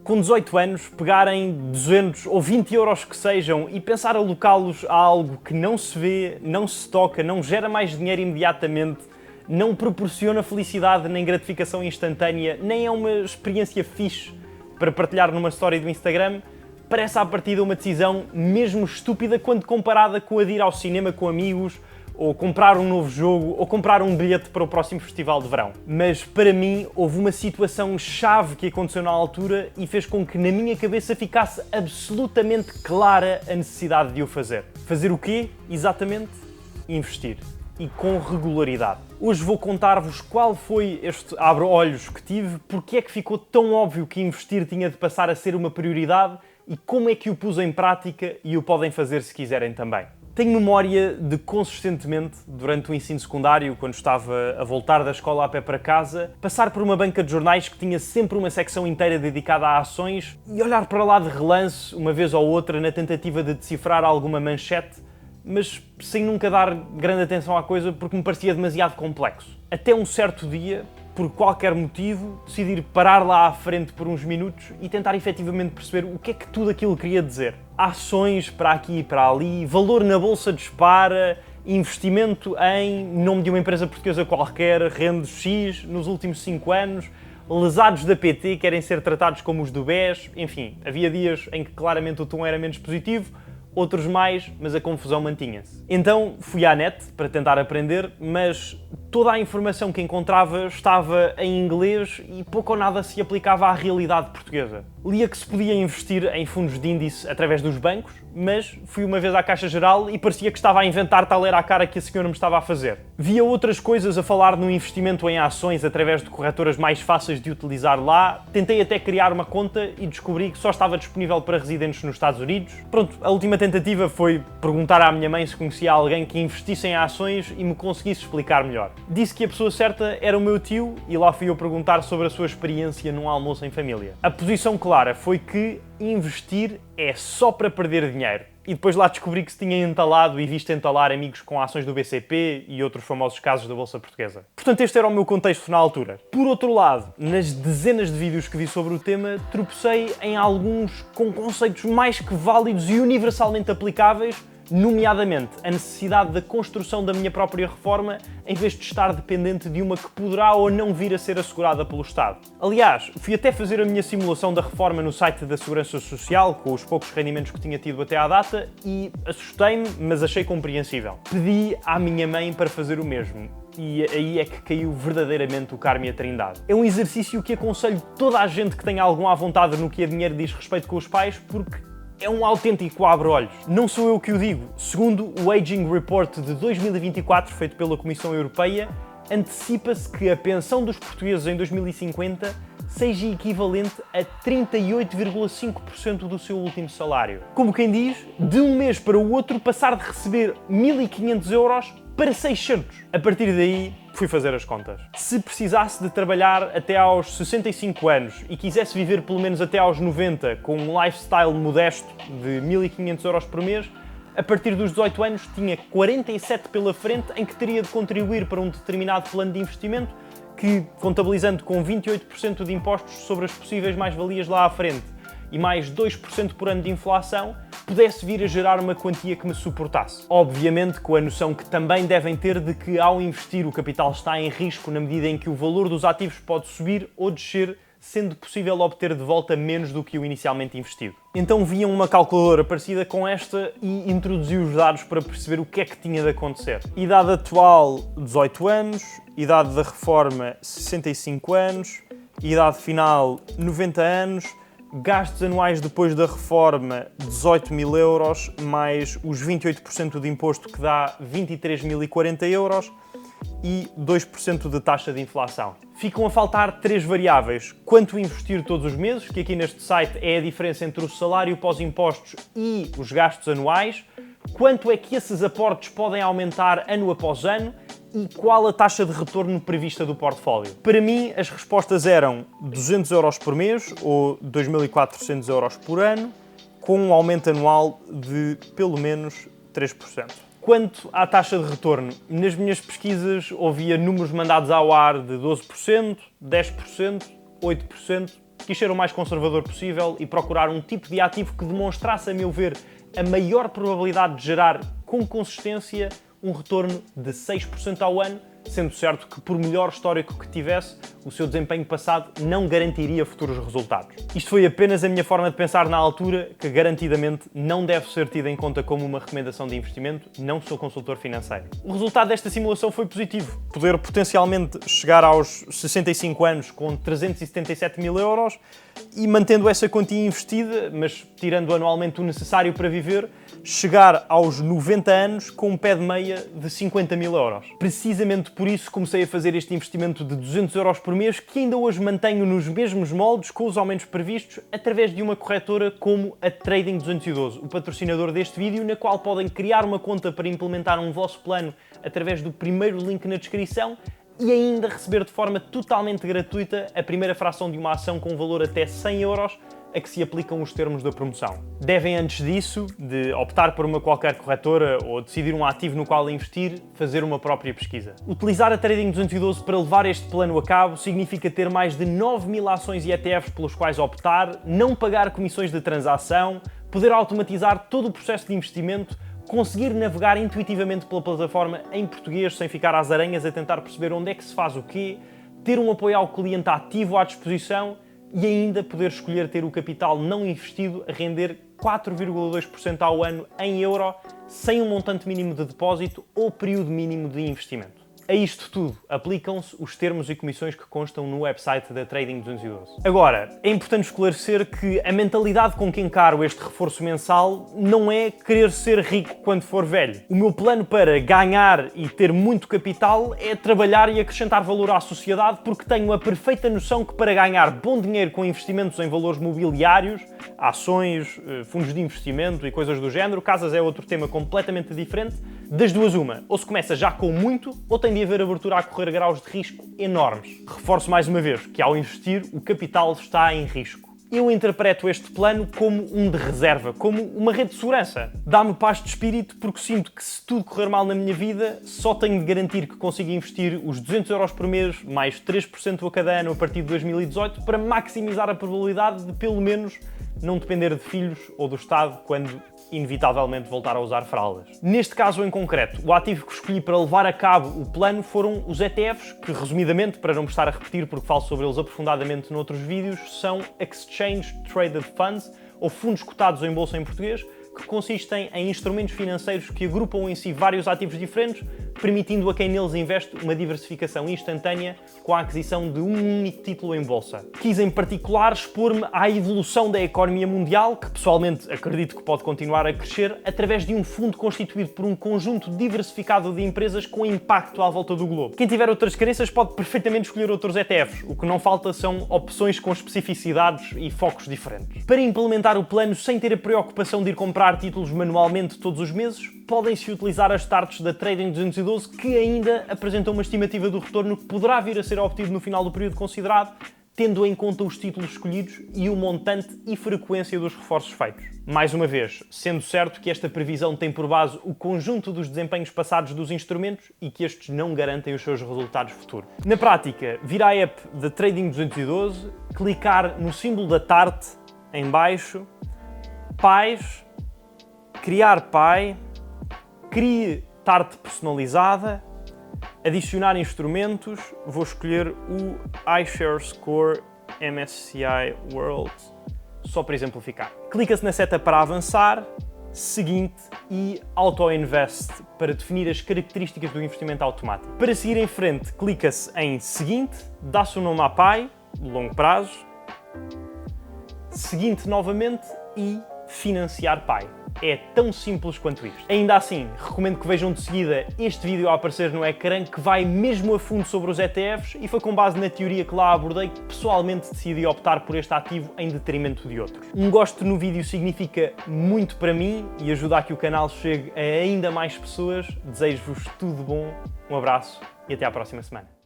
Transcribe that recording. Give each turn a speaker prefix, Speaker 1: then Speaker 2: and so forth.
Speaker 1: com 18 anos, pegarem 200 ou 20 euros que sejam e pensar alocá-los a algo que não se vê, não se toca, não gera mais dinheiro imediatamente, não proporciona felicidade nem gratificação instantânea, nem é uma experiência fixe para partilhar numa story do Instagram, parece à partida uma decisão mesmo estúpida quando comparada com a de ir ao cinema com amigos, ou comprar um novo jogo, ou comprar um bilhete para o próximo festival de verão. Mas para mim houve uma situação chave que aconteceu na altura e fez com que na minha cabeça ficasse absolutamente clara a necessidade de o fazer. Fazer o quê? Exatamente, investir. E com regularidade. Hoje vou contar-vos qual foi este abre-olhos que tive, porque é que ficou tão óbvio que investir tinha de passar a ser uma prioridade e como é que o pus em prática e o podem fazer se quiserem também. Tenho memória de consistentemente, durante o ensino secundário, quando estava a voltar da escola a pé para casa, passar por uma banca de jornais que tinha sempre uma secção inteira dedicada a ações e olhar para lá de relance, uma vez ou outra, na tentativa de decifrar alguma manchete, mas sem nunca dar grande atenção à coisa porque me parecia demasiado complexo. Até um certo dia, por qualquer motivo, decidir parar lá à frente por uns minutos e tentar efetivamente perceber o que é que tudo aquilo queria dizer. Ações para aqui e para ali, valor na bolsa dispara, investimento em nome de uma empresa portuguesa qualquer, rende X nos últimos 5 anos, lesados da PT querem ser tratados como os do BES, enfim, havia dias em que claramente o tom era menos positivo, outros mais, mas a confusão mantinha-se. Então fui à net para tentar aprender, mas toda a informação que encontrava estava em inglês e pouco ou nada se aplicava à realidade portuguesa. Lia que se podia investir em fundos de índice através dos bancos, mas fui uma vez à Caixa Geral e parecia que estava a inventar tal era a cara que a senhora me estava a fazer. Via outras coisas a falar no investimento em ações através de corretoras mais fáceis de utilizar lá, tentei até criar uma conta e descobri que só estava disponível para residentes nos Estados Unidos. Pronto, a última tentativa foi perguntar à minha mãe se conhecia alguém que investisse em ações e me conseguisse explicar melhor. Disse que a pessoa certa era o meu tio e lá fui eu perguntar sobre a sua experiência num almoço em família. A posição clara foi que investir é só para perder dinheiro. E depois lá descobri que se tinha entalado e visto entalar amigos com ações do BCP e outros famosos casos da Bolsa Portuguesa. Portanto, este era o meu contexto na altura. Por outro lado, nas dezenas de vídeos que vi sobre o tema, tropecei em alguns com conceitos mais que válidos e universalmente aplicáveis, nomeadamente a necessidade da construção da minha própria reforma em vez de estar dependente de uma que poderá ou não vir a ser assegurada pelo Estado. Aliás, fui até fazer a minha simulação da reforma no site da Segurança Social, com os poucos rendimentos que tinha tido até à data, e assustei-me, mas achei compreensível. Pedi à minha mãe para fazer o mesmo. E aí é que caiu verdadeiramente o Carme e a Trindade. É um exercício que aconselho toda a gente que tenha algum à vontade no que a dinheiro diz respeito com os pais, porque é um autêntico abre-olhos. Não sou eu que o digo. Segundo o Aging Report de 2024, feito pela Comissão Europeia, antecipa-se que a pensão dos portugueses em 2050 seja equivalente a 38,5% do seu último salário. Como quem diz, de um mês para o outro passar de receber 1.500 euros para 600. A partir daí, fui fazer as contas. Se precisasse de trabalhar até aos 65 anos e quisesse viver pelo menos até aos 90 com um lifestyle modesto de 1.500 euros por mês, a partir dos 18 anos tinha 47 pela frente em que teria de contribuir para um determinado plano de investimento que, contabilizando com 28% de impostos sobre as possíveis mais-valias lá à frente e mais 2% por ano de inflação, pudesse vir a gerar uma quantia que me suportasse. Obviamente com a noção que também devem ter de que ao investir o capital está em risco na medida em que o valor dos ativos pode subir ou descer, sendo possível obter de volta menos do que o inicialmente investido. Então vinha uma calculadora parecida com esta e introduzi os dados para perceber o que é que tinha de acontecer. Idade atual, 18 anos, idade da reforma, 65 anos, idade final, 90 anos, gastos anuais depois da reforma, 18.000 euros, mais os 28% de imposto que dá 23.040 euros e 2% de taxa de inflação. Ficam a faltar 3 variáveis. Quanto investir todos os meses, que aqui neste site é a diferença entre o salário pós-impostos e os gastos anuais. Quanto é que esses aportes podem aumentar ano após ano e qual a taxa de retorno prevista do portfólio. Para mim, as respostas eram 200 euros por mês ou 2.400 euros por ano, com um aumento anual de pelo menos 3%. Quanto à taxa de retorno, nas minhas pesquisas ouvia números mandados ao ar de 12%, 10%, 8%, Quis ser o mais conservador possível e procurar um tipo de ativo que demonstrasse, a meu ver, a maior probabilidade de gerar com consistência um retorno de 6% ao ano, sendo certo que, por melhor histórico que tivesse, o seu desempenho passado não garantiria futuros resultados. Isto foi apenas a minha forma de pensar na altura, que garantidamente não deve ser tida em conta como uma recomendação de investimento, não sou consultor financeiro. O resultado desta simulação foi positivo. Poder potencialmente chegar aos 65 anos com 377 mil euros e mantendo essa quantia investida, mas tirando anualmente o necessário para viver, chegar aos 90 anos com um pé de meia de 50 mil euros. Precisamente por isso comecei a fazer este investimento de 200 euros por mês, que ainda hoje mantenho nos mesmos moldes, com os aumentos previstos, através de uma corretora como a Trading 212, o patrocinador deste vídeo, na qual podem criar uma conta para implementar um vosso plano através do primeiro link na descrição e ainda receber de forma totalmente gratuita a primeira fração de uma ação com valor até 100 euros, a que se aplicam os termos da promoção. Devem, antes disso, de optar por uma qualquer corretora ou decidir um ativo no qual investir, fazer uma própria pesquisa. Utilizar a Trading 212 para levar este plano a cabo significa ter mais de 9.000 ações e ETFs pelos quais optar, não pagar comissões de transação, poder automatizar todo o processo de investimento, conseguir navegar intuitivamente pela plataforma em português sem ficar às aranhas a tentar perceber onde é que se faz o quê, ter um apoio ao cliente ativo à disposição e ainda poder escolher ter o capital não investido a render 4,2% ao ano em euro, sem um montante mínimo de depósito ou período mínimo de investimento. A isto tudo aplicam-se os termos e comissões que constam no website da Trading 212. Agora, é importante esclarecer que a mentalidade com que encaro este reforço mensal não é querer ser rico quando for velho. O meu plano para ganhar e ter muito capital é trabalhar e acrescentar valor à sociedade, porque tenho a perfeita noção que para ganhar bom dinheiro com investimentos em valores mobiliários, ações, fundos de investimento e coisas do género, casas é outro tema completamente diferente, das duas uma, ou se começa já com muito, ou tem de haver abertura a correr graus de risco enormes. Reforço mais uma vez que ao investir o capital está em risco. Eu interpreto este plano como um de reserva, como uma rede de segurança. Dá-me paz de espírito porque sinto que se tudo correr mal na minha vida, só tenho de garantir que consigo investir os 200 euros por mês, mais 3% a cada ano a partir de 2018, para maximizar a probabilidade de, pelo menos, não depender de filhos ou do Estado quando inevitavelmente voltar a usar fraldas. Neste caso em concreto, o ativo que escolhi para levar a cabo o plano foram os ETFs, que resumidamente, para não me estar a repetir porque falo sobre eles aprofundadamente noutros vídeos, são Exchange Traded Funds, ou fundos cotados em bolsa em português, que consistem em instrumentos financeiros que agrupam em si vários ativos diferentes, permitindo a quem neles investe uma diversificação instantânea com a aquisição de um único título em bolsa. Quis em particular expor-me à evolução da economia mundial, que pessoalmente acredito que pode continuar a crescer, através de um fundo constituído por um conjunto diversificado de empresas com impacto à volta do globo. Quem tiver outras crenças pode perfeitamente escolher outros ETFs, o que não falta são opções com especificidades e focos diferentes. Para implementar o plano sem ter a preocupação de ir comprar títulos manualmente todos os meses, podem-se utilizar as starts da Trading 212, que ainda apresentam uma estimativa do retorno que poderá vir a ser obtido no final do período considerado, tendo em conta os títulos escolhidos e o montante e frequência dos reforços feitos. Mais uma vez, sendo certo que esta previsão tem por base o conjunto dos desempenhos passados dos instrumentos e que estes não garantem os seus resultados futuros. Na prática, vir à app da Trading 212, clicar no símbolo da TART em baixo, Pais, criar pai, crie TART personalizada, adicionar instrumentos, vou escolher o iShares Score MSCI World, só para exemplificar. Clica-se na seta para avançar, seguinte e Auto Invest para definir as características do investimento automático. Para seguir em frente, clica-se em seguinte, dá-se o nome à pai, longo prazo, seguinte novamente e financiar pai. É tão simples quanto isto. Ainda assim, recomendo que vejam de seguida este vídeo a aparecer no ecrã, que vai mesmo a fundo sobre os ETFs e foi com base na teoria que lá abordei que pessoalmente decidi optar por este ativo em detrimento de outros. Um gosto no vídeo significa muito para mim e ajuda a que o canal chegue a ainda mais pessoas. Desejo-vos tudo bom, um abraço e até à próxima semana.